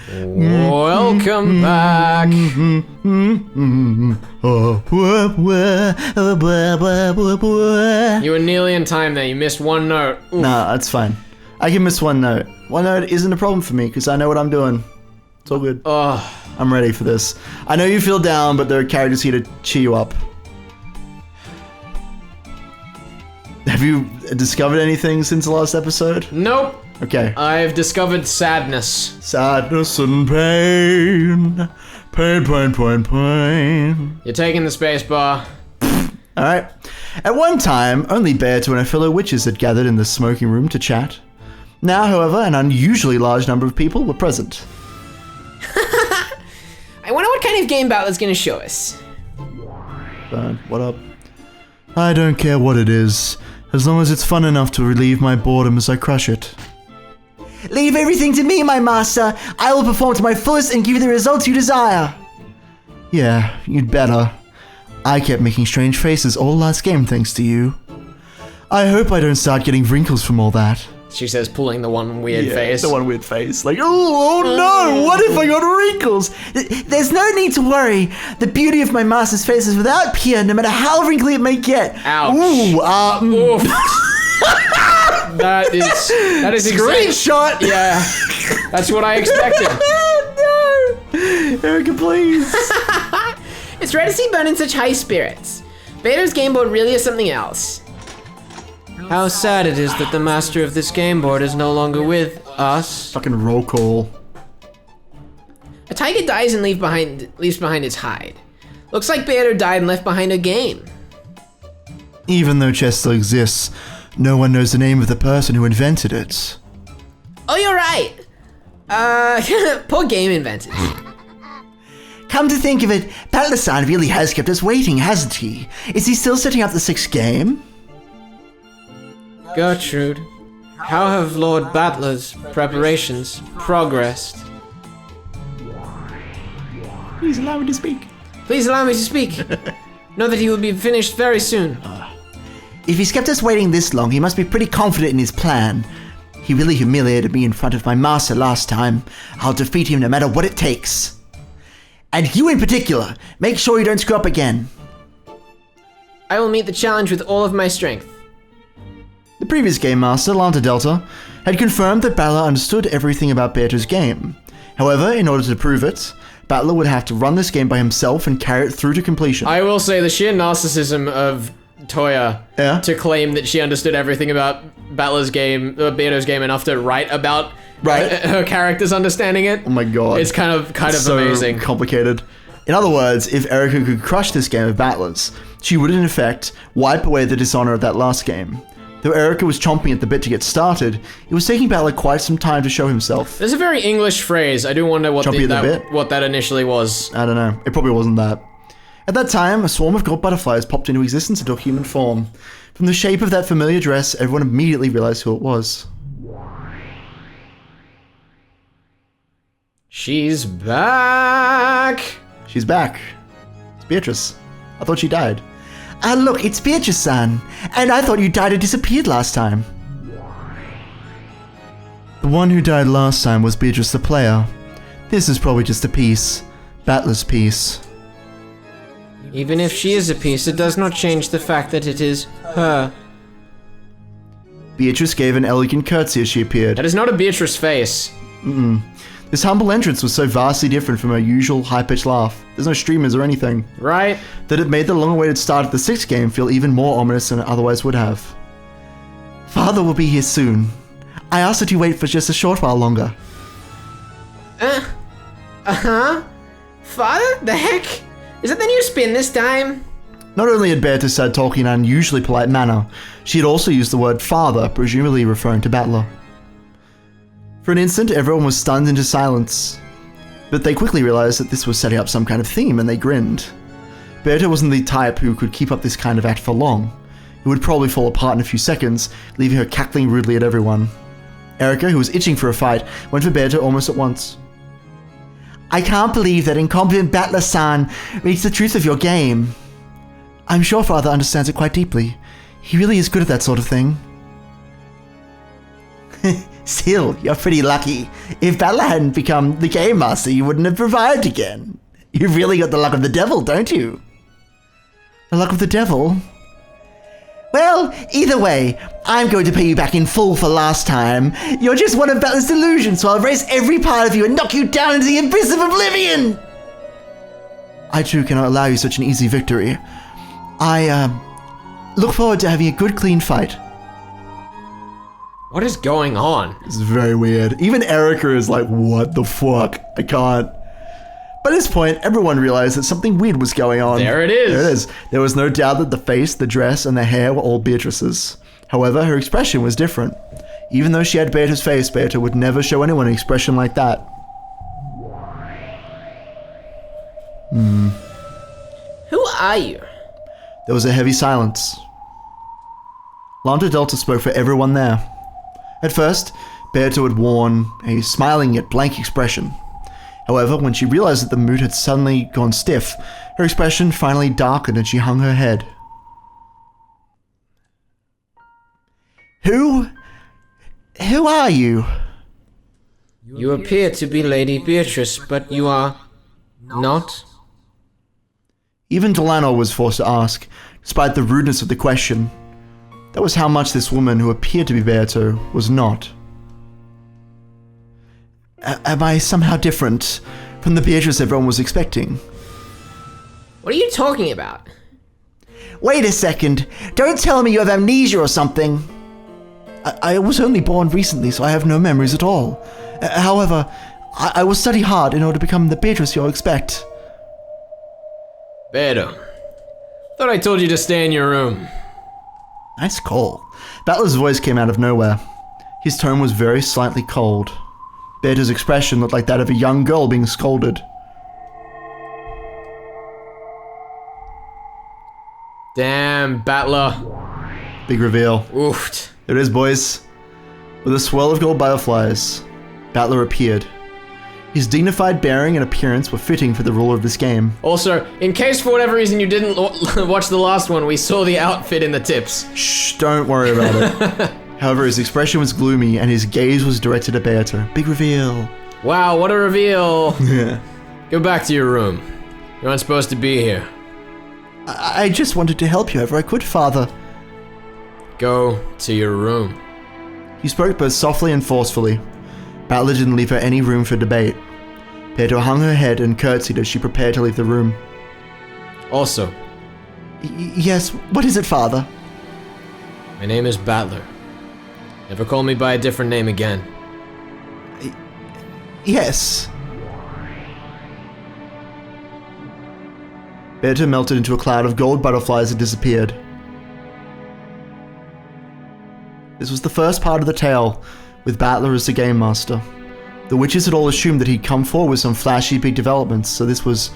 Welcome back. You were nearly in time there. You missed one note. Oof. Nah, that's fine. I can miss one note. One note isn't a problem for me because I know what I'm doing. It's all good. I'm ready for this. I know you feel down, but there are characters here to cheer you up. Have you discovered anything since the last episode? Nope. Okay. I've discovered sadness. Sadness and pain. Pain. You're taking the space bar. Alright. At one time, only Beatrice and her fellow witches had gathered in the smoking room to chat. Now, however, an unusually large number of people were present. I wonder what kind of game Battler's gonna show us. What up? I don't care what it is, as long as it's fun enough to relieve my boredom as I crush it. Leave everything to me, my master. I will perform to my fullest and give you the results you desire. Yeah, you'd better. I kept making strange faces all last game thanks to you. I hope I don't start getting wrinkles from all that. She says, pulling the one weird face. The one weird face. Like, oh no, what if I got wrinkles? There's no need to worry. The beauty of my master's face is without peer, no matter how wrinkly it may get. Ouch. Ooh, That is screenshot. Yeah, that's what I expected. No, Erica, please. It's rare to see Bone in such high spirits. Beto's game board really is something else. How sad it is that the master of this game board is no longer with us. Fucking roll call. A tiger dies and leaves behind its hide. Looks like Beto died and left behind a game. Even though chess still exists, no one knows the name of the person who invented it. Oh, you're right. Poor game inventors. Come to think of it, Battler-san really has kept us waiting, hasn't he? Is he still setting up the 6th game? Gertrude, how have Lord Battler's preparations progressed? Please allow me to speak. Please allow me to speak. Know that he will be finished very soon. If he's kept us waiting this long, he must be pretty confident in his plan. He really humiliated me in front of my master last time. I'll defeat him no matter what it takes. And you in particular, make sure you don't screw up again. I will meet the challenge with all of my strength. The previous game master, Lanta Delta, had confirmed that Battler understood everything about Beatrice's game. However, in order to prove it, Battler would have to run this game by himself and carry it through to completion. I will say the sheer narcissism of Toya to claim that she understood everything about Battler's game, Beto's game enough to write about her characters understanding it. Oh my god. It's kind of so amazing. Complicated. In other words, if Erica could crush this game of Battler's, she would in effect wipe away the dishonor of that last game. Though Erica was chomping at the bit to get started, it was taking Battler quite some time to show himself. There's a very English phrase. I do wonder what what that initially was. I don't know. It probably wasn't that. At that time, a swarm of gold butterflies popped into existence and took human form. From the shape of that familiar dress, everyone immediately realized who it was. She's back. She's back. It's Beatrice. I thought she died. Look, it's Beatrice-san. And I thought you died and disappeared last time. The one who died last time was Beatrice the player. This is probably just a piece. Battler's piece. Even if she is a piece, it does not change the fact that it is her. Beatrice gave an elegant curtsy as she appeared. That is not a Beatrice face. This humble entrance was so vastly different from her usual high-pitched laugh. There's no streamers or anything. Right. That it made the long-awaited start of the 6th game feel even more ominous than it otherwise would have. Father will be here soon. I asked that you wait for just a short while longer. Father? The heck? Is that the new spin this time? Not only had Beatrice started talking in an unusually polite manner, she had also used the word father, presumably referring to Battler. For an instant, everyone was stunned into silence. But they quickly realized that this was setting up some kind of theme, and they grinned. Beatrice wasn't the type who could keep up this kind of act for long. It would probably fall apart in a few seconds, leaving her cackling rudely at everyone. Erica, who was itching for a fight, went for Beatrice almost at once. I can't believe that incompetent Battler-san reads the truth of your game. I'm sure Father understands it quite deeply. He really is good at that sort of thing. Still, you're pretty lucky. If Battler hadn't become the Game Master, you wouldn't have revived again. You've really got the luck of the devil, don't you? The luck of the devil? Well, either way, I'm going to pay you back in full for last time. You're just one of Battler's delusions, so I'll erase every part of you and knock you down into the abyss of oblivion! I too cannot allow you such an easy victory. I, look forward to having a good, clean fight. What is going on? It's very weird. Even Erica is like, what the fuck? I can't. By this point, everyone realized that something weird was going on. There it is. There it is. There was no doubt that the face, the dress, and the hair were all Beatrice's. However, her expression was different. Even though she had Beata's face, Beata would never show anyone an expression like that. Who are you? There was a heavy silence. Lambda Delta spoke for everyone there. At first, Beata had worn a smiling yet blank expression. However, when she realized that the mood had suddenly gone stiff, her expression finally darkened and she hung her head. Who are you? You appear to be Lady Beatrice, but you are not? Even Delano was forced to ask, despite the rudeness of the question. That was how much this woman who appeared to be Beata was not. Am I somehow different from the Beatrice everyone was expecting? What are you talking about? Wait a second. Don't tell me you have amnesia or something. I was only born recently, so I have no memories at all. However, I will study hard in order to become the Beatrice you'll expect. Beata, thought I told you to stay in your room. Nice call. Battler's voice came out of nowhere. His tone was very slightly cold. Beata's expression looked like that of a young girl being scolded. Damn, Battler. Big reveal. Oofed. There it is, boys. With a swirl of gold butterflies, Battler appeared. His dignified bearing and appearance were fitting for the ruler of this game. Also, in case for whatever reason you didn't watch the last one, we saw the outfit in the tips. Shh, don't worry about it. However, his expression was gloomy and his gaze was directed at Beata. Big reveal. Wow, what a reveal. Yeah. Go back to your room. You aren't supposed to be here. I just wanted to help you however I could, Father. Go to your room. He spoke both softly and forcefully. Battler didn't leave her any room for debate. Beata hung her head and curtsied as she prepared to leave the room. Also, Yes, what is it, Father? my name is Battler. Never call me by a different name again. Yes. Beata melted into a cloud of gold butterflies and disappeared. This was the first part of the tale, with Battler as the Game Master. The witches had all assumed that he'd come forward with some flashy big developments, so this was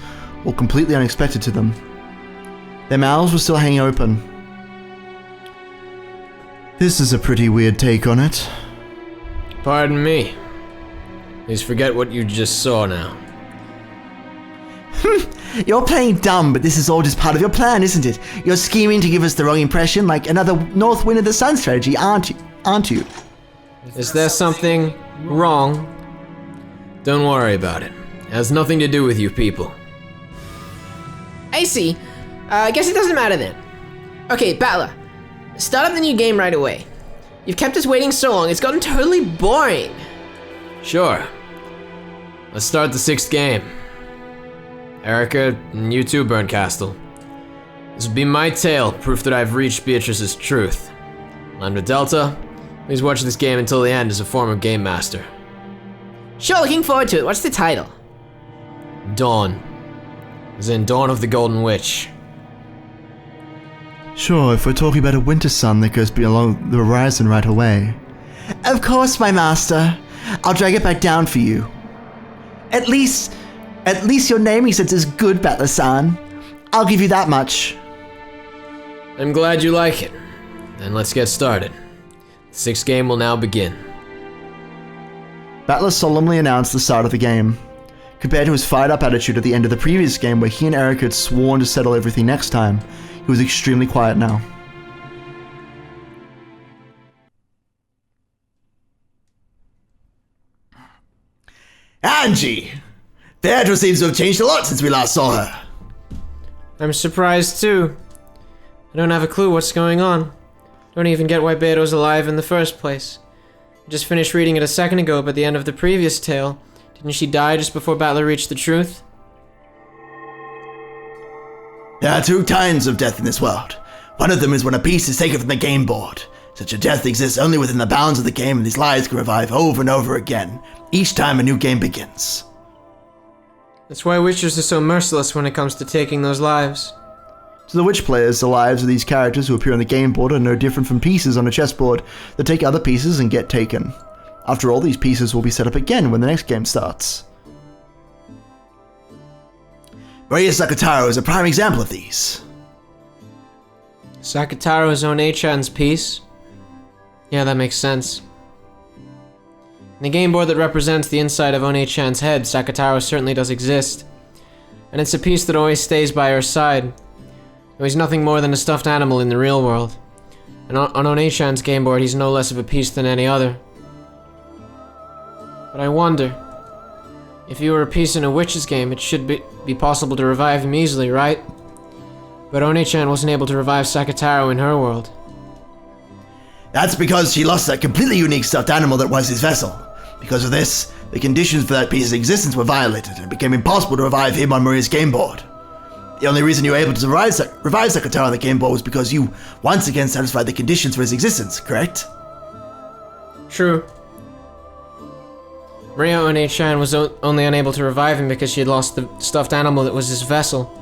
all completely unexpected to them. Their mouths were still hanging open. This is a pretty weird take on it. Pardon me. Please forget what you just saw now. You're playing dumb, but this is all just part of your plan, isn't it? You're scheming to give us the wrong impression, like another North Wind of the Sun strategy, aren't you? Is there something wrong? Don't worry about it. It has nothing to do with you people. I see. I guess it doesn't matter then. Okay, Battler. Start up the new game right away. You've kept us waiting so long, it's gotten totally boring. Sure. Let's start the 6th game. Erica, and you too, Burncastle. This will be my tale, proof that I've reached Beatrice's truth. Lambda Delta, please watch this game until the end as a former game master. Sure, looking forward to it. What's the title? Dawn. As in Dawn of the Golden Witch. Sure, if we're talking about a winter sun that goes below the horizon right away. Of course, my master. I'll drag it back down for you. At least your naming sense is good, Battler-san. I'll give you that much. I'm glad you like it. Then let's get started. The 6th game will now begin. Battler solemnly announced the start of the game. Compared to his fired-up attitude at the end of the previous game where he and Eric had sworn to settle everything next time, he was extremely quiet now. Angie! Beatrice seems to have changed a lot since we last saw her. I'm surprised too. I don't have a clue what's going on. Don't even get why Beato's alive in the first place. I just finished reading it a second ago, but at the end of the previous tale, didn't she die just before Battler reached the truth? There are two kinds of death in this world. One of them is when a piece is taken from the game board. Such a death exists only within the bounds of the game, and these lives can revive over and over again, each time a new game begins. That's why witchers are so merciless when it comes to taking those lives. To the witch players, the lives of these characters who appear on the game board are no different from pieces on a chessboard that take other pieces and get taken. After all, these pieces will be set up again when the next game starts. Maria Sakataro is a prime example of these. Sakataro's own Achan's piece? Yeah, that makes sense. In the game board that represents the inside of One-Chan's head, Sakataro certainly does exist. And it's a piece that always stays by her side. Though he's nothing more than a stuffed animal in the real world. And on One-Chan's game board, he's no less of a piece than any other. But I wonder, if you were a piece in a witch's game, it should be possible to revive him easily, right? But One-Chan wasn't able to revive Sakataro in her world. That's because she lost that completely unique stuffed animal that was his vessel. Because of this, the conditions for that piece's existence were violated, and it became impossible to revive him on Maria's game board. The only reason you were able to revive Sakataro on the game board was because you once again satisfied the conditions for his existence, correct? True. Maria One-Chan was only unable to revive him because she had lost the stuffed animal that was his vessel.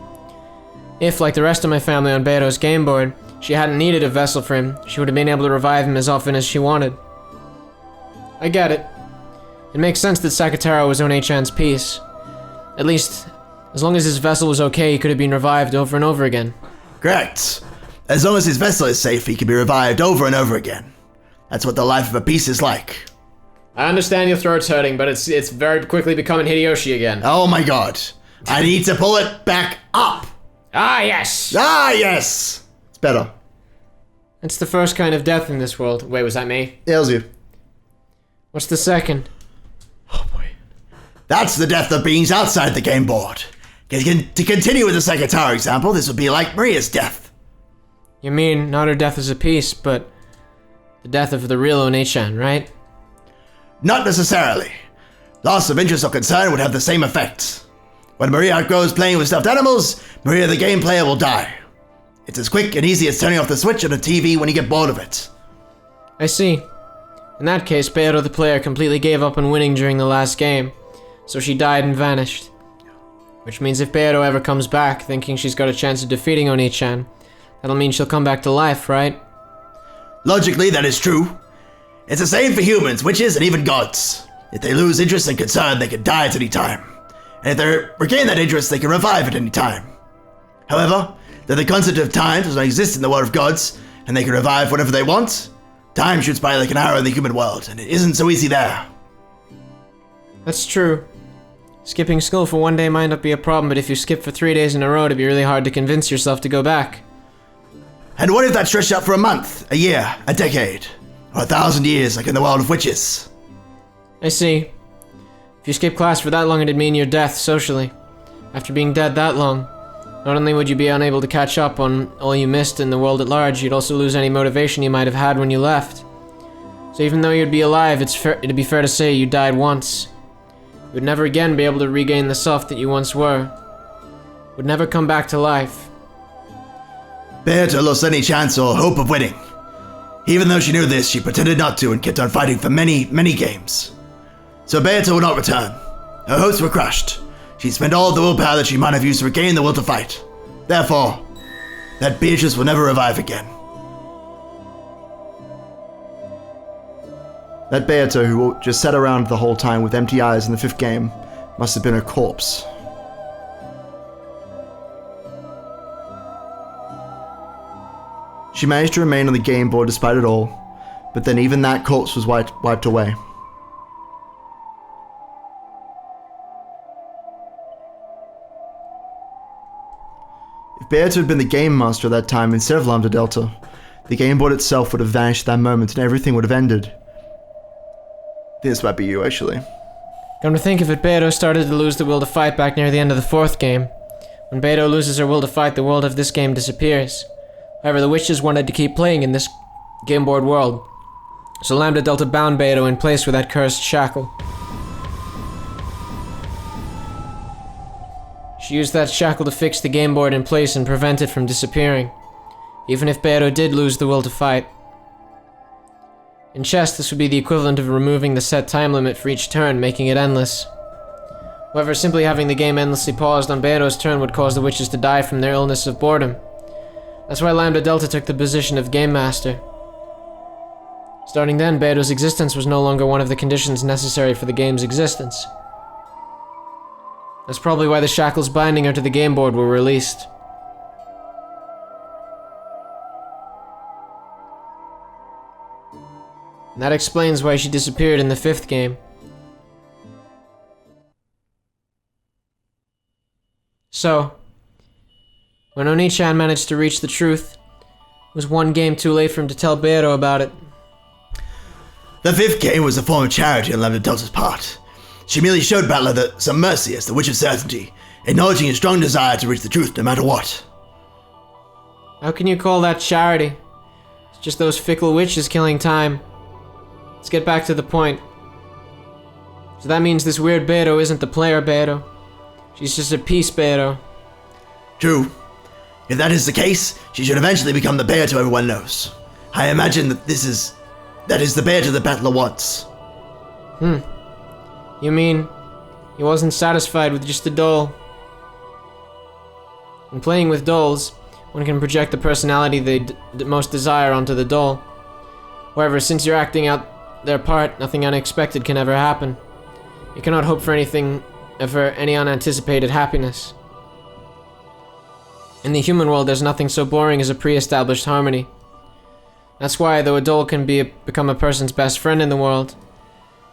If, like the rest of my family on Beato's game board, she hadn't needed a vessel for him, she would have been able to revive him as often as she wanted. I get it. It makes sense that Sakataro was One-Chan's piece. At least, as long as his vessel was okay, he could have been revived over and over again. Correct. As long as his vessel is safe, he can be revived over and over again. That's what the life of a piece is like. I understand your throat's hurting, but it's very quickly becoming Hideyoshi again. Oh my god. I need to pull it back up. Ah, yes! Ah, yes! It's better. It's the first kind of death in this world. Wait, was that me? It was you. What's the second? Oh boy. That's the death of beings outside the game board. To continue with the Sakataro example, this would be like Maria's death. You mean, not her death as a piece, but the death of the real One-Chan, right? Not necessarily. Loss of interest or concern would have the same effect. When Maria outgrows playing with stuffed animals, Maria the game player will die. It's as quick and easy as turning off the switch on a TV when you get bored of it. I see. In that case, Beato the player completely gave up on winning during the last game, so she died and vanished. Which means if Beato ever comes back, thinking she's got a chance of defeating One-Chan, that'll mean she'll come back to life, right? Logically, that is true. It's the same for humans, witches, and even gods. If they lose interest and concern, they can die at any time. And if they regain that interest, they can revive at any time. However, though the concept of time does not exist in the world of gods, and they can revive whenever they want, time shoots by like an arrow in the human world, and it isn't so easy there. That's true. Skipping school for one day might not be a problem, but if you skip for 3 days in a row, it'd be really hard to convince yourself to go back. And what if that stretched out for a month, a year, a decade, or 1,000 years like in the world of witches? I see. If you skip class for that long, it'd mean your death socially. After being dead that long, not only would you be unable to catch up on all you missed in the world at large, you'd also lose any motivation you might have had when you left. So even though you'd be alive, it'd be fair to say you died once. You would never again be able to regain the self that you once were. Would never come back to life. Beato lost any chance or hope of winning. Even though she knew this, she pretended not to and kept on fighting for many, many games. So Beato would not return. Her hopes were crushed. She spent all of the willpower that she might have used to regain the will to fight. Therefore, that Beatrice will never revive again. That Beato who just sat around the whole time with empty eyes in the 5th game must have been a corpse. She managed to remain on the game board despite it all, but then even that corpse was wiped away. If Beato had been the game master at that time instead of Lambda Delta, the game board itself would have vanished at that moment and everything would have ended. This might be you, actually. Come to think of it, Beto started to lose the will to fight back near the end of the 4th game. When Beto loses her will to fight, the world of this game disappears. However, the witches wanted to keep playing in this game board world, so Lambda Delta bound Beto in place with that cursed shackle. She used that shackle to fix the game board in place and prevent it from disappearing, even if Beto did lose the will to fight. In chess, this would be the equivalent of removing the set time limit for each turn, making it endless. However, simply having the game endlessly paused on Beto's turn would cause the witches to die from their illness of boredom. That's why Lambda Delta took the position of Game Master. Starting then, Beto's existence was no longer one of the conditions necessary for the game's existence. That's probably why the shackles binding her to the game board were released. And that explains why she disappeared in the 5th game. So, when Oni-chan managed to reach the truth, it was one game too late for him to tell Beto about it. The 5th game was a form of charity on Lambda Delta's part. She merely showed Battler some mercy as the Witch of Certainty, acknowledging his strong desire to reach the truth no matter what. How can you call that charity? It's just those fickle witches killing time. Let's get back to the point. So that means this weird Beto isn't the player Beto. She's just a piece Beto. True. If that is the case, she should eventually become the Beto everyone knows. I imagine that that is the Beto the Battler wants. You mean, he wasn't satisfied with just a doll? When playing with dolls, one can project the personality they most desire onto the doll. However, since you're acting out their part, nothing unexpected can ever happen. You cannot hope for any unanticipated happiness. In the human world, there's nothing so boring as a pre-established harmony. That's why, though a doll can become a person's best friend in the world,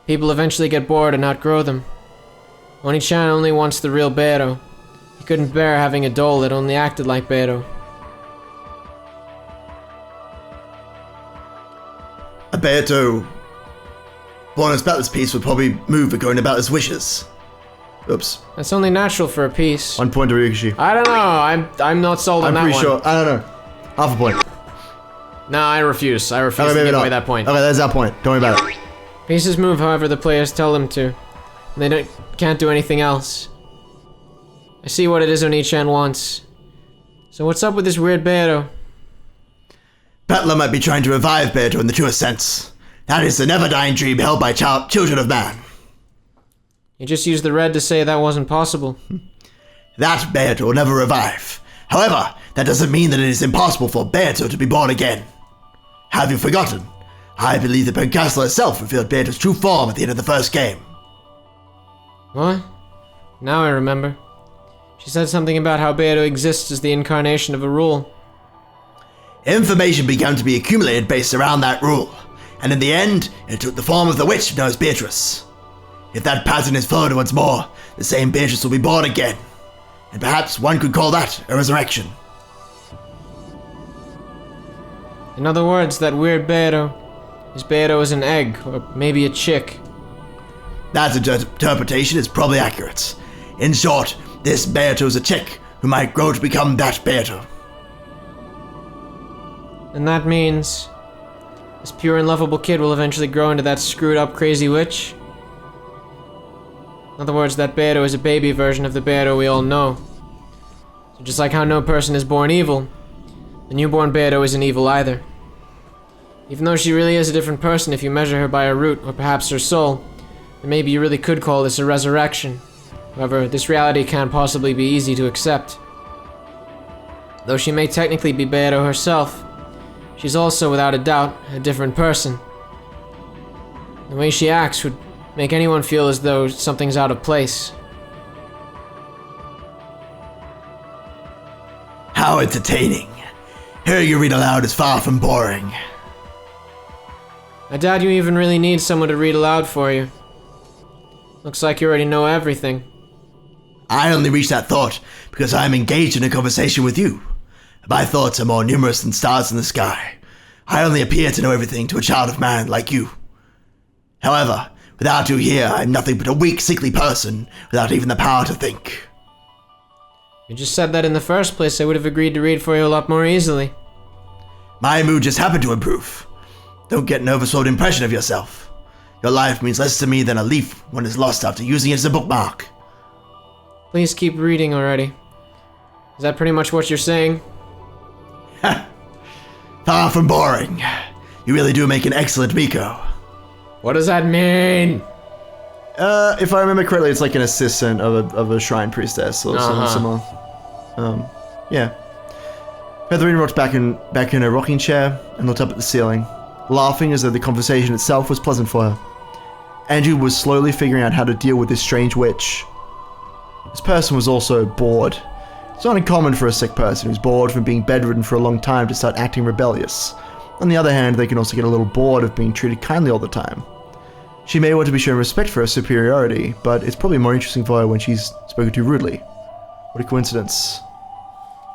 people eventually get bored and outgrow them. Oni-chan only wants the real Beto. He couldn't bear having a doll that only acted like Beto. A Beto born as Battler's piece would probably move for going about his wishes. Oops. That's only natural for a piece. 1 point to Ryukishi. I don't know. I'm not sold on that one. I'm pretty sure. I don't know. Half a point. No, I refuse. I refuse to give away that point. Okay, there's that point. Don't worry about it. Pieces move however the players tell them to. And they can't do anything else. I see what it is Oni-chan wants. So what's up with this weird Beto? Battler might be trying to revive Beto in the truest sense. That is the never-dying dream held by children of man. You just used the red to say that wasn't possible. That Beto will never revive. However, that doesn't mean that it is impossible for Beto to be born again. Have you forgotten? I believe the Pencastle itself revealed Beto's true form at the end of the 1st game. What? Now I remember. She said something about how Beto exists as the incarnation of a rule. Information began to be accumulated based around that rule, and in the end, it took the form of the witch known as Beatrice. If that pattern is followed once more, the same Beatrice will be born again, and perhaps one could call that a resurrection. In other words, that weird Beto is an egg, or maybe a chick. That interpretation is probably accurate. In short, this Beto is a chick who might grow to become that Beto. And that means this pure and lovable kid will eventually grow into that screwed up crazy witch? In other words, that Beto is a baby version of the Beto we all know. So just like how no person is born evil, the newborn Beto isn't evil either. Even though she really is a different person if you measure her by her root, or perhaps her soul, then maybe you really could call this a resurrection. However, this reality can't possibly be easy to accept. Though she may technically be Beto herself, she's also, without a doubt, a different person. The way she acts would make anyone feel as though something's out of place. How entertaining. Hearing you read aloud is far from boring. I doubt you even really need someone to read aloud for you. Looks like you already know everything. I only reach that thought because I am engaged in a conversation with you. My thoughts are more numerous than stars in the sky. I only appear to know everything to a child of man like you. However, Without you here, I'm nothing but a weak, sickly person without even the power to think. You just said that in the first place. I would have agreed to read for you a lot more easily. My mood just happened to improve. Don't get an oversold impression of yourself. Your life means less to me than a leaf when it's lost after using it as a bookmark. Please keep reading already. Is that pretty much what you're saying? Far from boring. You really do make an excellent Miko. What does that mean? If I remember correctly, it's like an assistant of a shrine priestess or something similar. Yeah. Featherine rocked back in her rocking chair and looked up at the ceiling, laughing as though the conversation itself was pleasant for her. Andrew was slowly figuring out how to deal with this strange witch. This person was also bored. It's not uncommon for a sick person who's bored from being bedridden for a long time to start acting rebellious. On the other hand, they can also get a little bored of being treated kindly all the time. She may want to be shown respect for her superiority, but it's probably more interesting for her when she's spoken to rudely. What a coincidence.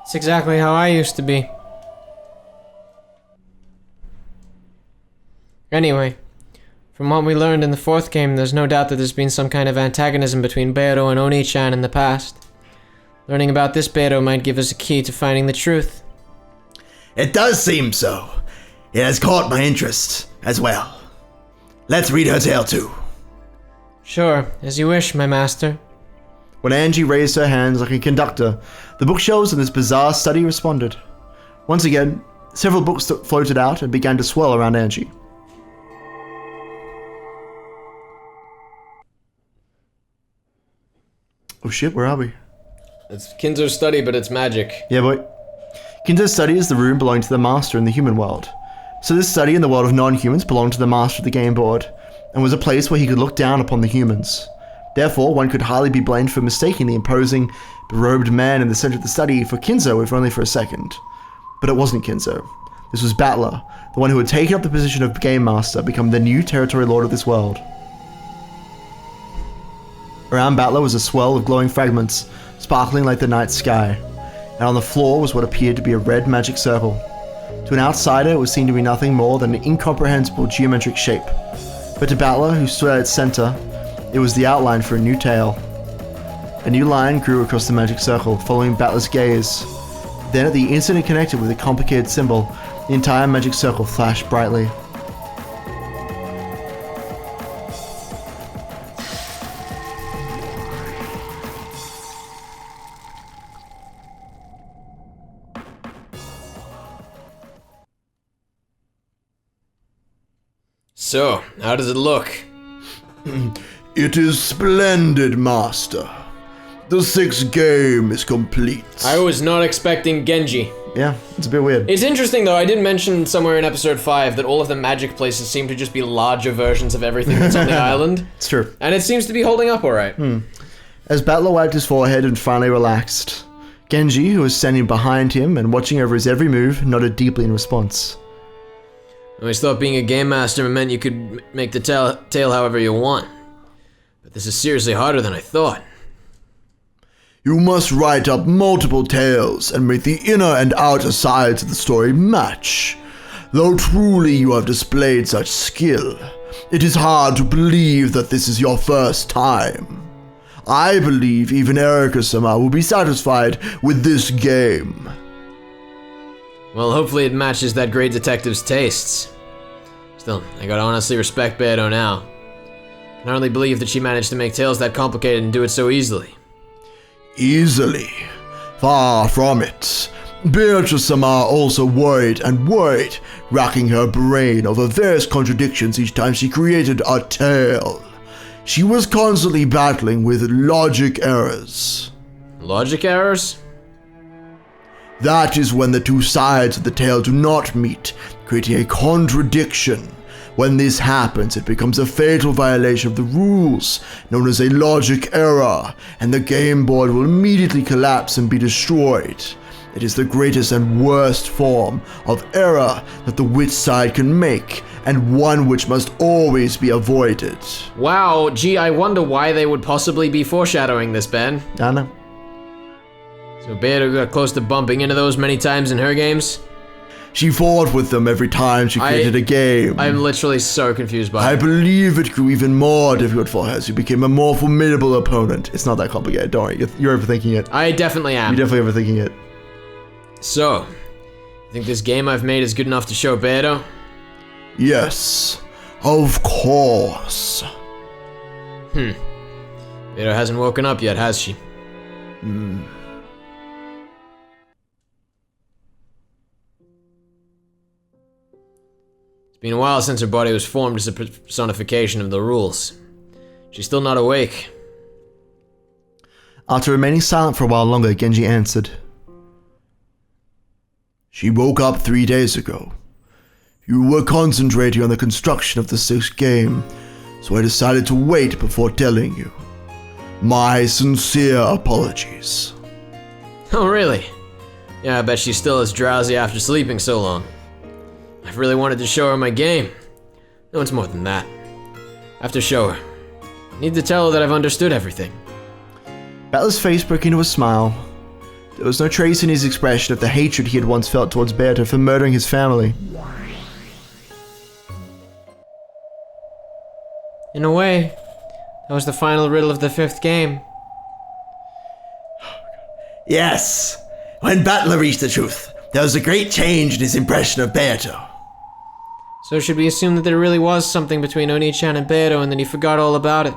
It's exactly how I used to be. Anyway, from what we learned in the fourth game, there's no doubt that there's been some kind of antagonism between Beiro and Oni-chan in the past. Learning about this Beiro might give us a key to finding the truth. It does seem so. It has caught my interest as well. Let's read her tale too. Sure, as you wish, my master. When Angie raised her hands like a conductor, the bookshelves in this bizarre study responded. Once again, several books floated out and began to swirl around Angie. Oh shit, where are we? It's Kinzo's study, but it's magic. Yeah, boy. Kinzo's study is the room belonging to the master in the human world. So this study in the world of non-humans belonged to the master of the game board, and was a place where he could look down upon the humans. Therefore, one could hardly be blamed for mistaking the imposing, berobed man in the center of the study for Kinzo, if only for a second. But it wasn't Kinzo. This was Battler, the one who had taken up the position of Game Master, become the new territory lord of this world. Around Battler was a swirl of glowing fragments, sparkling like the night sky, and on the floor was what appeared to be a red magic circle. To an outsider, it was seen to be nothing more than an incomprehensible geometric shape, but to Battler, who stood at its center, it was the outline for a new tale. A new line grew across the magic circle, following Battler's gaze. Then at the instant it connected with a complicated symbol, the entire magic circle flashed brightly. So, how does it look? It is splendid, Master. The sixth game is complete. I was not expecting Genji. Yeah, it's a bit weird. It's interesting though, I did mention somewhere in episode 5 that all of the magic places seem to just be larger versions of everything that's on the island. It's true. And it seems to be holding up alright. As Battler wiped his forehead and finally relaxed, Genji, who was standing behind him and watching over his every move, nodded deeply in response. I always thought being a game master meant you could make the tale however you want. But this is seriously harder than I thought. You must write up multiple tales and make the inner and outer sides of the story match. Though truly you have displayed such skill, it is hard to believe that this is your first time. I believe even Erika-sama will be satisfied with this game. Well, hopefully it matches that great detective's tastes. Still, I gotta honestly respect Beto now. I can hardly believe that she managed to make tales that complicated and do it so easily. Easily. Far from it. Beatrice-sama also worried and worried, racking her brain over various contradictions each time she created a tale. She was constantly battling with logic errors. Logic errors? That is when the two sides of the tale do not meet, creating a contradiction. When this happens, it becomes a fatal violation of the rules, known as a logic error, and the game board will immediately collapse and be destroyed. It is the greatest and worst form of error that the witch side can make, and one which must always be avoided. Wow, gee, I wonder why they would possibly be foreshadowing this, Ben. I know. So Beto got close to bumping into those many times in her games? She fought with them every time she created a game. I'm literally so confused by I it. believe it grew even more difficult for her as she became a more formidable opponent. It's not that complicated, don't worry. You're overthinking it. I definitely am. You're definitely overthinking it. So, you think this game I've made is good enough to show Beto? Yes, of course. Beto hasn't woken up yet, has she? It's been a while since her body was formed as a personification of the rules. She's still not awake. After remaining silent for a while longer, Genji answered. She woke up 3 days ago. You were concentrating on the construction of the 6th game, so I decided to wait before telling you. My sincere apologies. Oh, really? Yeah, I bet she's still as drowsy after sleeping so long. I've really wanted to show her my game. No, it's more than that. I have to show her. I need to tell her that I've understood everything. Battler's face broke into a smile. There was no trace in his expression of the hatred he had once felt towards Beato for murdering his family. In a way, that was the final riddle of the 5th game. Yes, when Battler reached the truth, there was a great change in his impression of Beato. So should we assume that there really was something between Oni-chan and Beto and that he forgot all about it?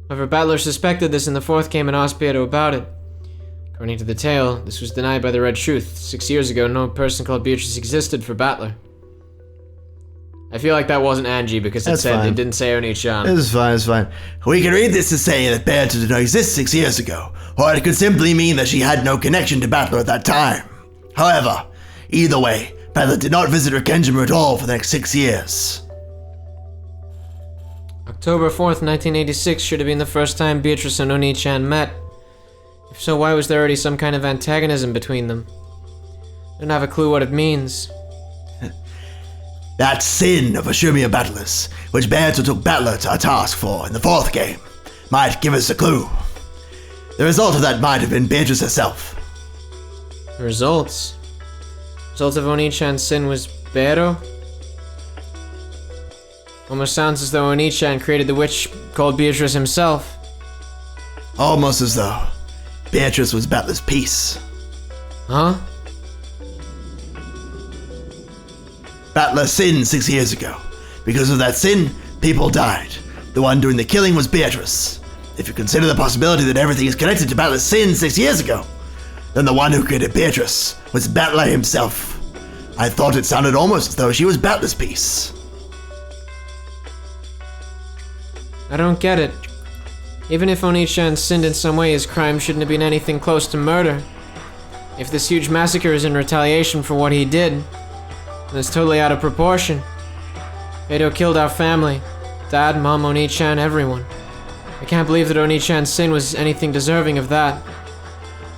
However, Battler suspected this in the 4th game and asked Beto about it. According to the tale, this was denied by the Red Truth. 6 years ago, no person called Beatrice existed for Battler. I feel like that wasn't Angie because it didn't say Oni-chan. It's fine. We can read this as saying that Beato did not exist 6 years ago, or it could simply mean that she had no connection to Battler at that time. However, either way, Battler did not visit Rikenjimu at all for the next 6 years. October 4th, 1986 should have been the first time Beatrice and Oni-chan met. If so, why was there already some kind of antagonism between them? I don't have a clue what it means. That sin of Ashumia Battlers, which Beato took Battler to a task for in the 4th game, might give us a clue. The result of that might have been Beatrice herself. The results? Result of Oni-chan's sin was Beto? Almost sounds as though Oni-chan created the witch called Beatrice himself. Almost as though Beatrice was Battler's piece. Huh? Battler sinned 6 years ago. Because of that sin, people died. The one doing the killing was Beatrice. If you consider the possibility that everything is connected to Battler's sin 6 years ago, then the one who created Beatrice was Battler himself. I thought it sounded almost as though she was Battler's piece. I don't get it. Even if Oni-chan sinned in some way, his crime shouldn't have been anything close to murder. If this huge massacre is in retaliation for what he did, then it's totally out of proportion. Beto killed our family. Dad, Mom, Oni-chan, everyone. I can't believe that Oni-chan's sin was anything deserving of that.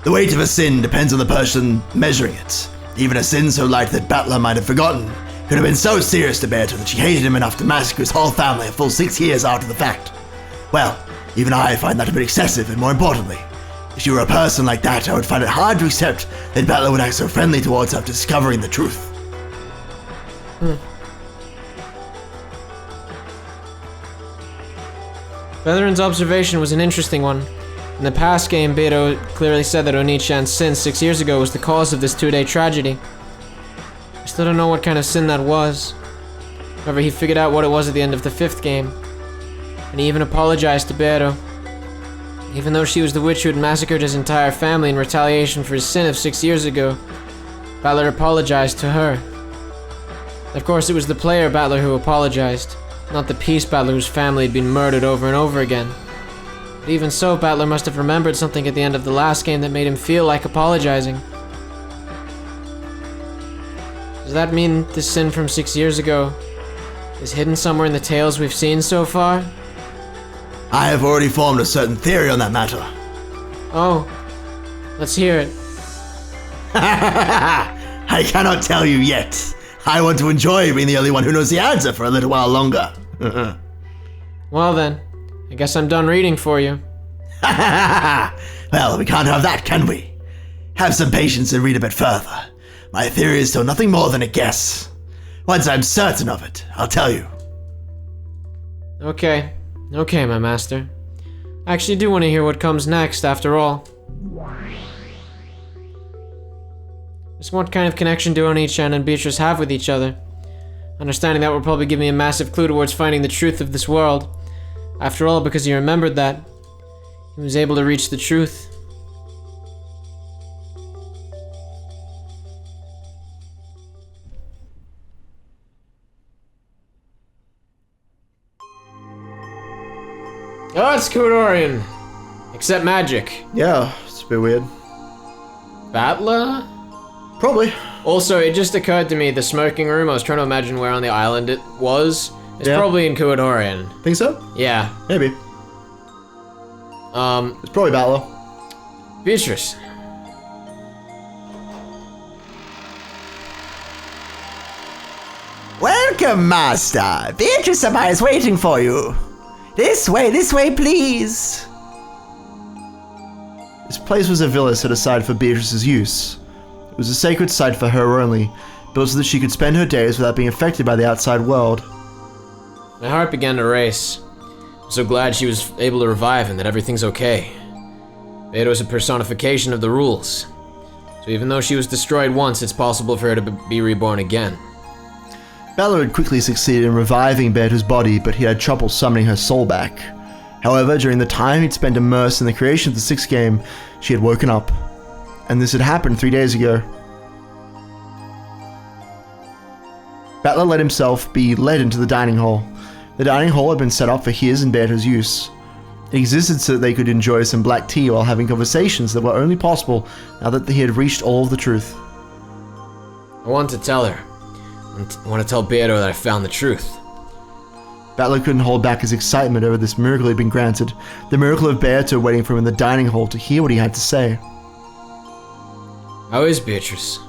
The weight of a sin depends on the person measuring it. Even a sin so light that Battler might have forgotten could have been so serious to Beato that she hated him enough to massacre his whole family a full 6 years after the fact. Well, even I find that a bit excessive, and more importantly, if she were a person like that, I would find it hard to accept that Battler would act so friendly towards her after discovering the truth. Veteran's observation was an interesting one. In the past game, Beto clearly said that Oni-chan's sin 6 years ago was the cause of this 2-day tragedy. I still don't know what kind of sin that was. However, he figured out what it was at the end of the 5th game. And he even apologized to Beto. Even though she was the witch who had massacred his entire family in retaliation for his sin of 6 years ago, Battler apologized to her. Of course, it was the player Battler who apologized, not the peace Battler whose family had been murdered over and over again. But even so, Battler must have remembered something at the end of the last game that made him feel like apologizing. Does that mean this sin from 6 years ago is hidden somewhere in the tales we've seen so far? I have already formed a certain theory on that matter. Oh, let's hear it. I cannot tell you yet. I want to enjoy being the only one who knows the answer for a little while longer. Well then, I guess I'm done reading for you. Well, we can't have that, can we? Have some patience and read a bit further. My theory is still nothing more than a guess. Once I'm certain of it, I'll tell you. Okay, my master. I actually do want to hear what comes next, after all. Just what kind of connection do Oni-chan and Beatrice have with each other? Understanding that will probably give me a massive clue towards finding the truth of this world. After all, because he remembered that, he was able to reach the truth. Oh, it's Kudorian! Except magic. Yeah, it's a bit weird. Battler? Probably. Also, it just occurred to me, the smoking room, I was trying to imagine where on the island it was. It's Yeah. probably in Kudorian. Think so? Yeah. Maybe. It's probably Battler. Beatrice. Welcome, Master. Beatrice is waiting for you. This way, please. This place was a villa set aside for Beatrice's use. It was a sacred site for her only, built so that she could spend her days without being affected by the outside world. My heart began to race. I'm so glad she was able to revive and that everything's okay. Beto is a personification of the rules. So even though she was destroyed once, it's possible for her to be reborn again. Battler had quickly succeeded in reviving Beato's body, but he had trouble summoning her soul back. However, during the time he'd spent immersed in the creation of the 6th game, she had woken up. And this had happened 3 days ago. Battler let himself be led into the dining hall. The dining hall had been set up for his and Beato's use. It existed so that they could enjoy some black tea while having conversations that were only possible now that he had reached all of the truth. I want to tell her. I want to tell Beto that I found the truth. Battler couldn't hold back his excitement over this miracle he'd been granted, the miracle of Beato waiting for him in the dining hall to hear what he had to say. How is Beatrice?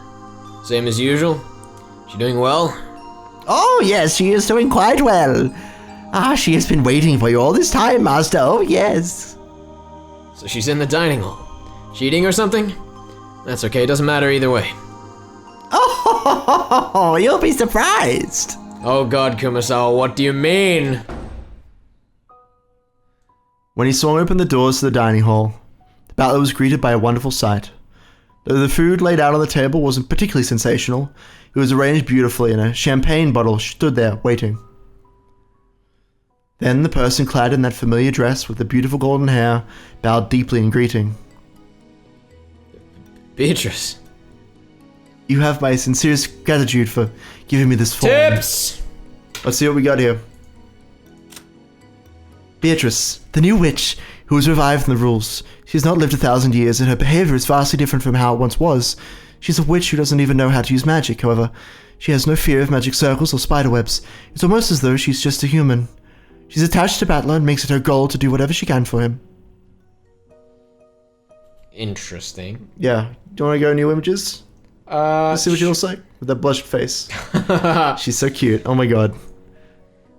Same as usual? She doing well? Oh, yes, she is doing quite well. She has been waiting for you all this time, Master. Oh, yes. So she's in the dining hall. She eating or something? That's okay, doesn't matter either way. Oh, you'll be surprised. Oh god, Kumasawa, what do you mean? When he swung open the doors to the dining hall, Battler was greeted by a wonderful sight. Though the food laid out on the table wasn't particularly sensational, it was arranged beautifully and a champagne bottle stood there, waiting. Then the person clad in that familiar dress with the beautiful golden hair bowed deeply in greeting. Beatrice. You have my sincerest gratitude for giving me this form. Tips! Let's see what we got here. Beatrice, the new witch, who was revived from the rules. She has not lived 1,000 years, and her behavior is vastly different from how it once was. She's a witch who doesn't even know how to use magic, however. She has no fear of magic circles or spiderwebs. It's almost as though she's just a human. She's attached to Battler and makes it her goal to do whatever she can for him. Interesting. Yeah. Do you want to go new images? Let's see what she looks like with that blushed face. She's so cute. Oh my god.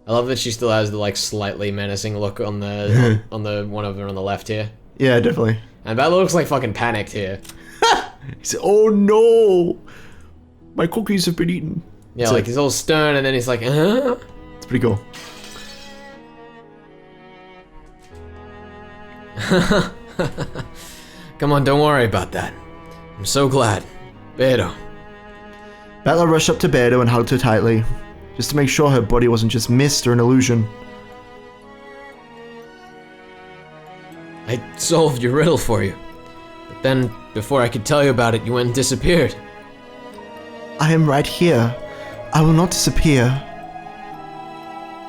I love that she still has the like slightly menacing look on the on the one over on the left here. Yeah, definitely. And that looks like fucking panicked here. He said, "Oh no, my cookies have been eaten." Yeah, like he's all stern, and then he's like, "Huh?" It's pretty cool. Come on, don't worry about that. I'm so glad. Beto. Battler rushed up to Beto and hugged her tightly, just to make sure her body wasn't just mist or an illusion. I solved your riddle for you. But then, before I could tell you about it, you went and disappeared. I am right here. I will not disappear.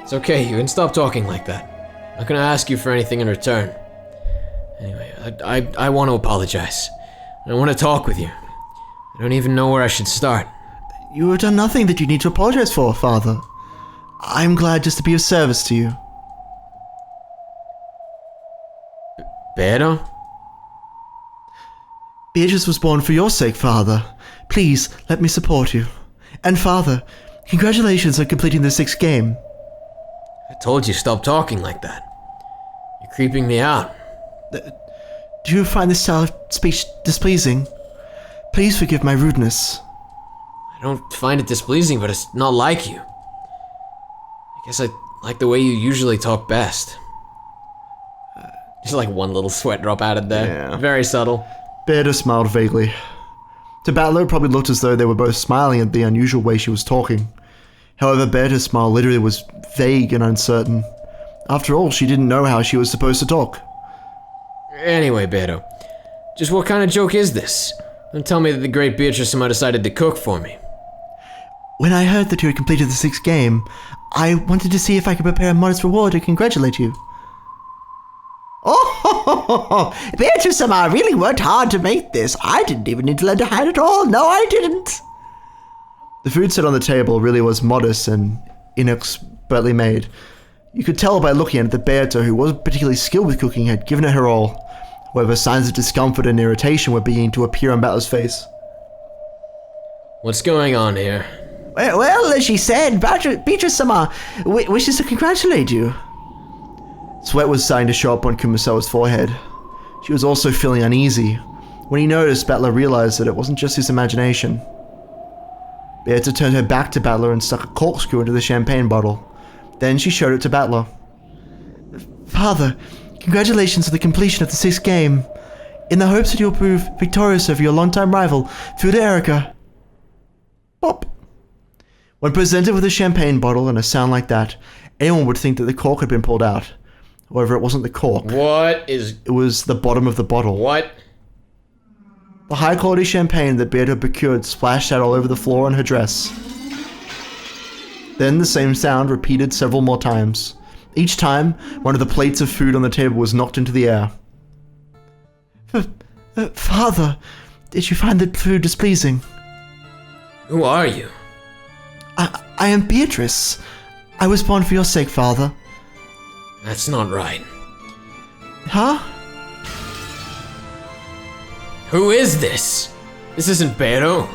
It's okay, you can stop talking like that. I'm not gonna ask you for anything in return. Anyway, I want to apologize. I want to talk with you. I don't even know where I should start. You have done nothing that you need to apologize for, Father. I'm glad just to be of service to you. Beto? Beatrice was born for your sake, Father. Please, let me support you. And Father, congratulations on completing the 6th game. I told you stop talking like that. You're creeping me out. Do you find this style of speech displeasing? Please forgive my rudeness. I don't find it displeasing, but it's not like you. I guess I like the way you usually talk best. Just like one little sweat drop added there. Yeah. Very subtle. Beata smiled vaguely. To Battler, it probably looked as though they were both smiling at the unusual way she was talking. However, Beata's smile literally was vague and uncertain. After all, she didn't know how she was supposed to talk. Anyway, Beto, just what kind of joke is this? Don't tell me that the great Beatrice somehow decided to cook for me. When I heard that you had completed the 6th game, I wanted to see if I could prepare a modest reward to congratulate you. Oh, Beatrice-sama really worked hard to make this. I didn't even need to lend a hand at all. No, I didn't. The food set on the table really was modest and inexpertly made. You could tell by looking at it that Beata, who wasn't particularly skilled with cooking, had given it her all. However, signs of discomfort and irritation were beginning to appear on Battler's face. What's going on here? Well, as she said, Beatrice-sama wishes to congratulate you. Sweat was starting to show up on Kumasawa's forehead. She was also feeling uneasy. When he noticed, Battler realized that it wasn't just his imagination. Beata turned her back to Battler and stuck a corkscrew into the champagne bottle. Then she showed it to Battler. Father, congratulations on the completion of the 6th game. In the hopes that you'll prove victorious over your longtime rival, Fuda Erica. Pop. When presented with a champagne bottle and a sound like that, anyone would think that the cork had been pulled out. However, it wasn't the cork. It was the bottom of the bottle. What? The high-quality champagne that Beata procured splashed out all over the floor on her dress. Then the same sound repeated several more times. Each time, one of the plates of food on the table was knocked into the air. Father, did you find the food displeasing? Who are you? I am Beatrice. I was born for your sake, Father. That's not right. Huh? Who is this? This isn't Beto.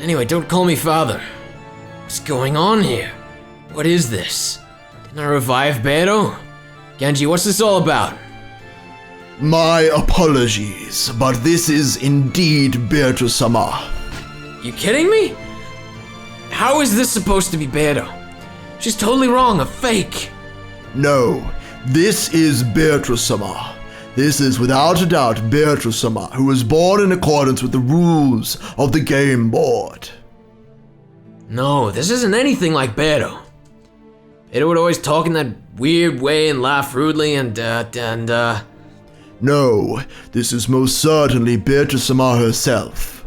Anyway, don't call me father. What's going on here? What is this? Didn't I revive Beto? Genji, what's this all about? My apologies, but this is indeed Beatrice-sama. You kidding me? How is this supposed to be Beto? She's totally wrong, a fake. No, this is Beatrice-sama. This is without a doubt Beatrice-sama, who was born in accordance with the rules of the game board. No, this isn't anything like Beto. Beto would always talk in that weird way and laugh rudely and. No, this is most certainly Beatrice-sama herself.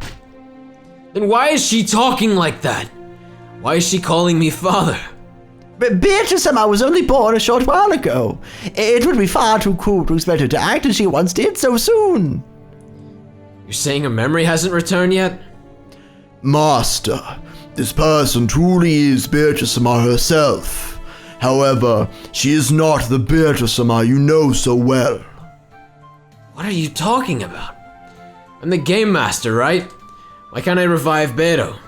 Then why is she talking like that? Why is she calling me father? But Beatrice-sama was only born a short while ago. It would be far too cruel to expect her to act as she once did so soon. You're saying her memory hasn't returned yet? Master, this person truly is Beatrice-sama herself. However, she is not the Beatrice-sama you know so well. What are you talking about? I'm the game master, right? Why can't I revive Beto?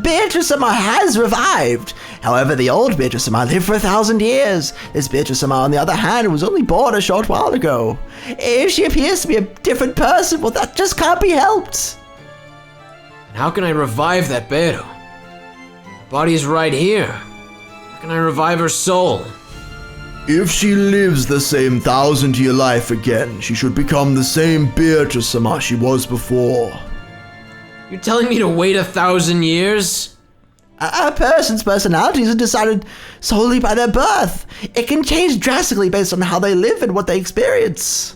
Beatrice-sama has revived. However, the old Beatrice-sama lived for 1,000 years. This Beatrice-sama, on the other hand, was only born a short while ago. If she appears to be a different person, well, that just can't be helped. And how can I revive that Beto? Her body is right here. How can I revive her soul? If she lives the same 1,000-year life again, she should become the same Beatrice-sama she was before. You're telling me to wait 1,000 years? A person's personality isn't decided solely by their birth. It can change drastically based on how they live and what they experience.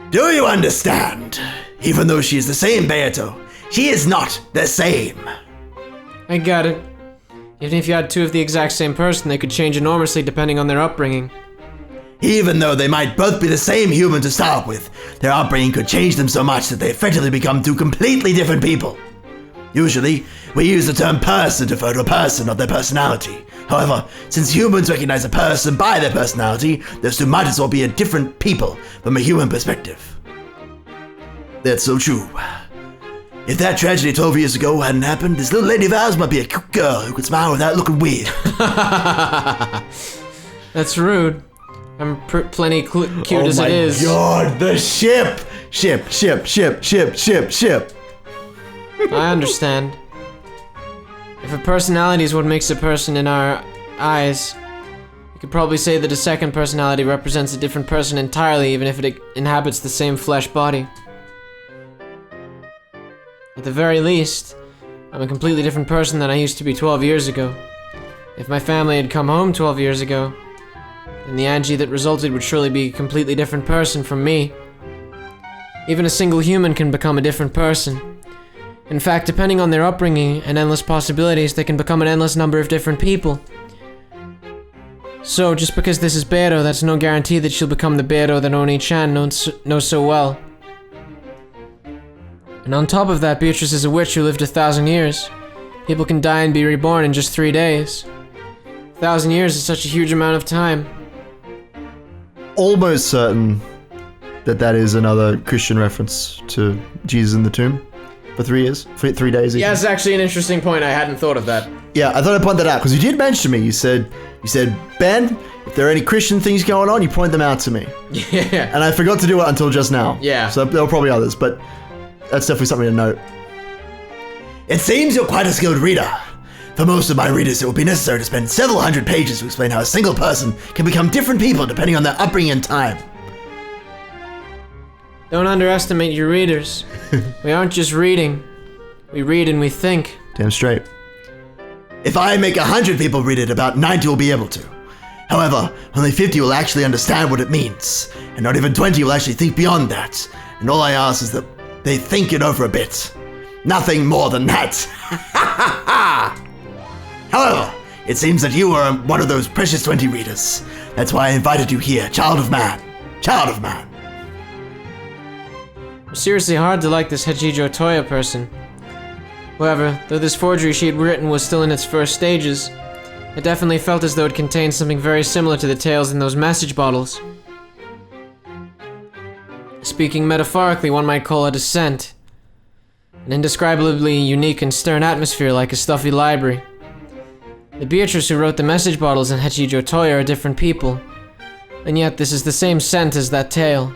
Do you understand? Even though she is the same Beato, she is not the same. I got it. Even if you had two of the exact same person, they could change enormously depending on their upbringing. Even though they might both be the same human to start with, their upbringing could change them so much that they effectively become two completely different people. Usually, we use the term person to refer to a person, not their personality. However, since humans recognize a person by their personality, those two might as well be a different people from a human perspective. That's so true. If that tragedy 12 years ago hadn't happened, this little lady of ours might be a cute girl who could smile without looking weird. That's rude. I'm plenty cute as it is. Oh my god, the ship! Ship. I understand. If a personality is what makes a person in our eyes, you could probably say that a second personality represents a different person entirely, even if it inhabits the same flesh body. At the very least, I'm a completely different person than I used to be 12 years ago. If my family had come home 12 years ago, then the Angie that resulted would surely be a completely different person from me. Even a single human can become a different person. In fact, depending on their upbringing and endless possibilities, they can become an endless number of different people. So, just because this is Beto, that's no guarantee that she'll become the Beto that Oni-chan knows so well. And on top of that, Beatrice is a witch who lived 1,000 years. People can die and be reborn in just 3 days. 1,000 years is such a huge amount of time. Almost certain that is another Christian reference to Jesus in the tomb for 3 years, for 3 days. Yeah, it's actually an interesting point. I hadn't thought of that. Yeah, I thought I'd point that out because you did mention to me. You said, Ben, if there are any Christian things going on, you point them out to me. Yeah. And I forgot to do it until just now. Yeah. So there were probably others, but that's definitely something to note. It seems you're quite a skilled reader. For most of my readers, it will be necessary to spend several hundred pages to explain how a single person can become different people depending on their upbringing and time. Don't underestimate your readers. We aren't just reading. We read and we think. Damn straight. If I make 100 people read it, about 90 will be able to. However, only 50 will actually understand what it means, and not even 20 will actually think beyond that. And all I ask is that they think it over a bit. Nothing more than that. However, it seems that you are one of those precious 20 readers. That's why I invited you here, child of man. Child of man. It's seriously hard to like this Hachijo Toya person. However, though this forgery she had written was still in its first stages, it definitely felt as though it contained something very similar to the tales in those message bottles. Speaking metaphorically, one might call it a scent. An indescribably unique and stern atmosphere like a stuffy library. The Beatrice who wrote the message bottles and Hachijo Toya are different people, and yet this is the same scent as that tale.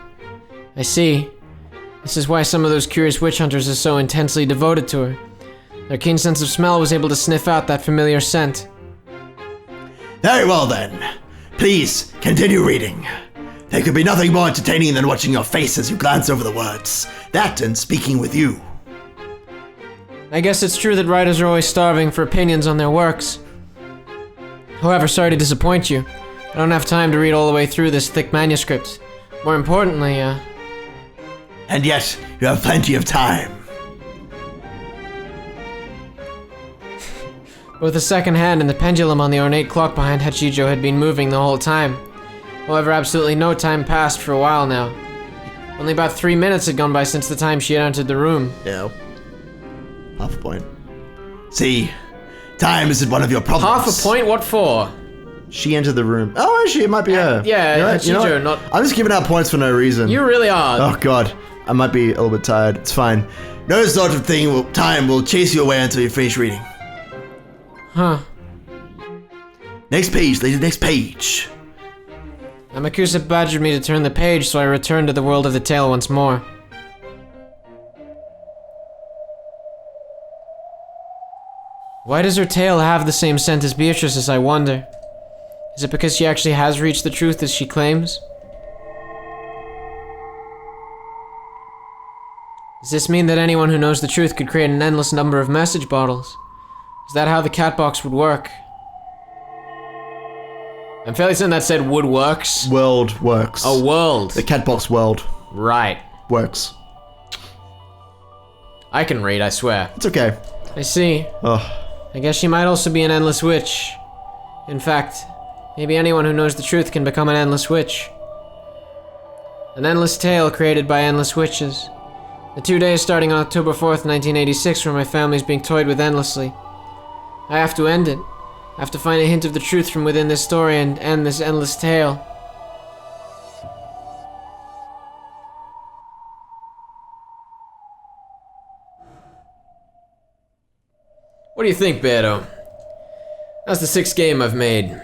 I see. This is why some of those curious witch hunters are so intensely devoted to her. Their keen sense of smell was able to sniff out that familiar scent. Very well then. Please, continue reading. There could be nothing more entertaining than watching your face as you glance over the words. That and speaking with you. I guess it's true that writers are always starving for opinions on their works. However, sorry to disappoint you. I don't have time to read all the way through this thick manuscript. More importantly, And yet, you have plenty of time. Both the second hand and the pendulum on the ornate clock behind Hachijo had been moving the whole time. However, absolutely no time passed for a while now. Only about 3 minutes had gone by since the time she had entered the room. Yeah. Half a point. See, time isn't one of your problems. Half a point? What for? She entered the room. Oh, actually, it might be her. Yeah, You know what? Hachijo, not... I'm just giving out points for no reason. You really are. Oh, God. I might be a little bit tired. It's fine. No sort of time will chase you away until you finish reading. Huh. Next page, lady, next page. Amakusa badgered me to turn the page, so I returned to the world of the tale once more. Why does her tale have the same scent as Beatrice's, I wonder? Is it because she actually has reached the truth as she claims? Does this mean that anyone who knows the truth could create an endless number of message bottles? Is that how the cat box would work? I'm fairly certain that said would works. World works. A world. The cat box world Right. works. I can read, I swear. It's okay. I see. Oh, I guess she might also be an endless witch. In fact, maybe anyone who knows the truth can become an endless witch. An endless tale created by endless witches. The 2 days starting on October 4th, 1986, where my family's being toyed with endlessly. I have to end it. I have to find a hint of the truth from within this story and end this endless tale. What do you think, Beto? That's the 6th game I've made.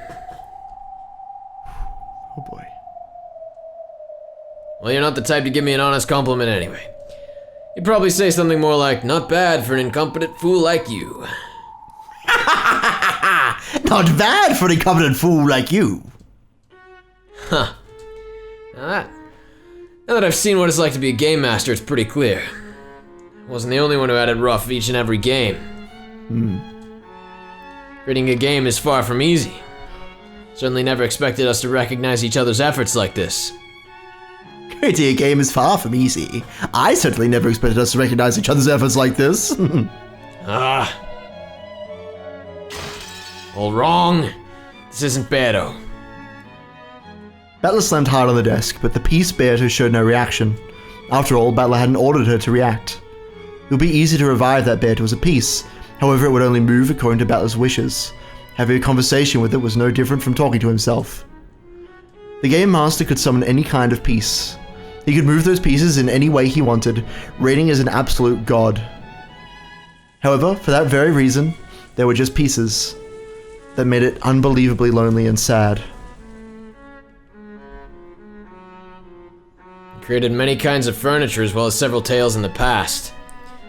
Oh boy. Well, you're not the type to give me an honest compliment anyway. You'd probably say something more like, not bad for an incompetent fool like you. Not bad for an incompetent fool like you. Huh. Now that I've seen what it's like to be a game master, it's pretty clear. I wasn't the only one who had it rough each and every game. Creating a game is far from easy. Certainly never expected us to recognize each other's efforts like this. Creating a game is far from easy. I certainly never expected us to recognize each other's efforts like this. All wrong. This isn't Beto. Battler slammed hard on the desk, but the piece Beato showed no reaction. After all, Battler hadn't ordered her to react. It would be easy to revive that Beato as a piece, however it would only move according to Battler's wishes. Having a conversation with it was no different from talking to himself. The Game Master could summon any kind of piece. He could move those pieces in any way he wanted, reigning as an absolute god. However, for that very reason, they were just pieces that made it unbelievably lonely and sad. Created many kinds of furniture as well as several tales in the past.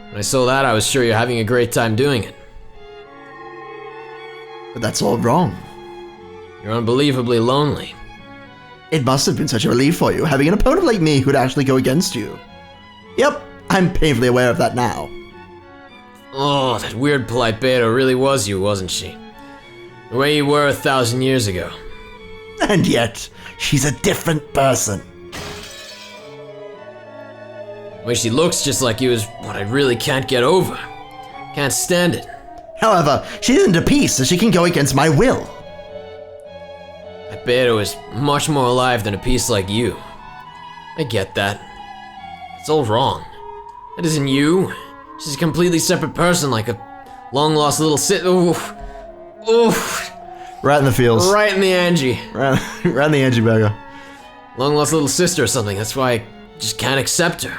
When I saw that, I was sure you're having a great time doing it. But that's all wrong. You're unbelievably lonely. It must have been such a relief for you, having an opponent like me who would actually go against you. Yep, I'm painfully aware of that now. Oh, that weird polite Beto really was you, wasn't she? The way you were 1,000 years ago. And yet, she's a different person. The way she looks just like you is what I really can't get over. Can't stand it. However, she isn't a piece, so she can go against my will. That Beto is much more alive than a piece like you. I get that. It's all wrong. That isn't you. She's a completely separate person, like a long-lost little Oof. Oof. Right in the feels. Right in the Angie. Right in the Angie burger. Long-lost little sister or something. That's why I just can't accept her.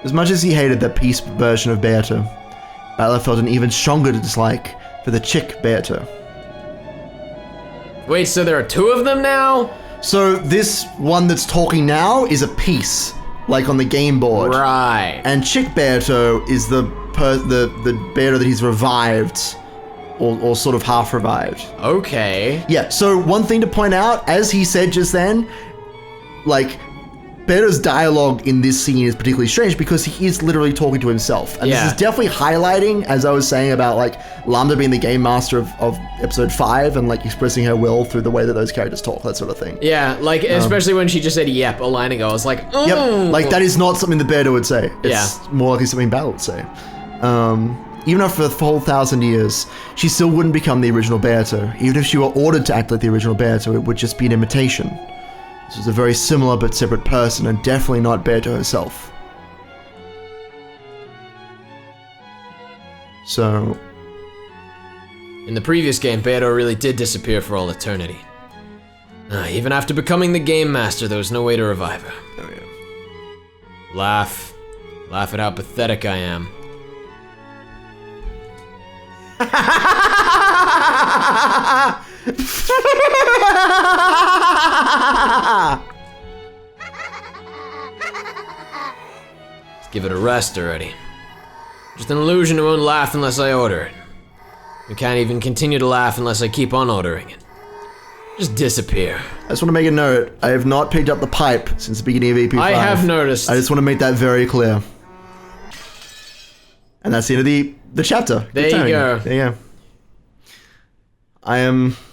As much as he hated that piece version of Beato, Battler felt an even stronger dislike for the chick Beato. Wait, so there are 2 of them now? So this one that's talking now is a piece, like on the game board. Right. And chick Beato is the Beato that he's revived, or sort of half revived. Okay. Yeah, so one thing to point out, as he said just then, like, Beato's dialogue in this scene is particularly strange because he is literally talking to himself. And Yeah. this is definitely highlighting, as I was saying about, like, Lambda being the game master of episode 5 and, like, expressing her will through the way that those characters talk, that sort of thing. Yeah, like, especially when she just said yep a line ago, I was like, oh. Yep, like, that is not something that Beato would say. It's Yeah. more likely something Battle would say. Even after the whole 1,000 years, she still wouldn't become the original Beato. Even if she were ordered to act like the original Beato, it would just be an imitation. This was a very similar but separate person, and definitely not Beato herself. So... In the previous game, Beto really did disappear for all eternity. Even after becoming the game master, there was no way to revive her. Oh yeah. Laugh at how pathetic I am. Let's give it a rest already. Just an illusion it won't laugh unless I order it. We can't even continue to laugh unless I keep on ordering it. Just disappear. I just want to make a note. I have not picked up the pipe since the beginning of EP5. I have noticed. I just want to make that very clear. And that's the end of the chapter. There you go. There you go.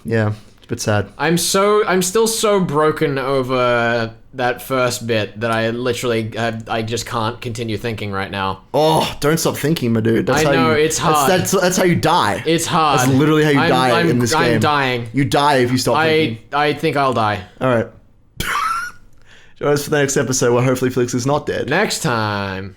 Yeah, it's a bit sad. I'm still so broken over that first bit that I literally, I just can't continue thinking right now. Oh, don't stop thinking, my dude. That's I know, it's hard. That's how you die. It's hard. That's literally how you die in this game. I'm dying. You die if you stop thinking. I think I'll die. Alright. Join us for the next episode where hopefully Felix is not dead. Next time.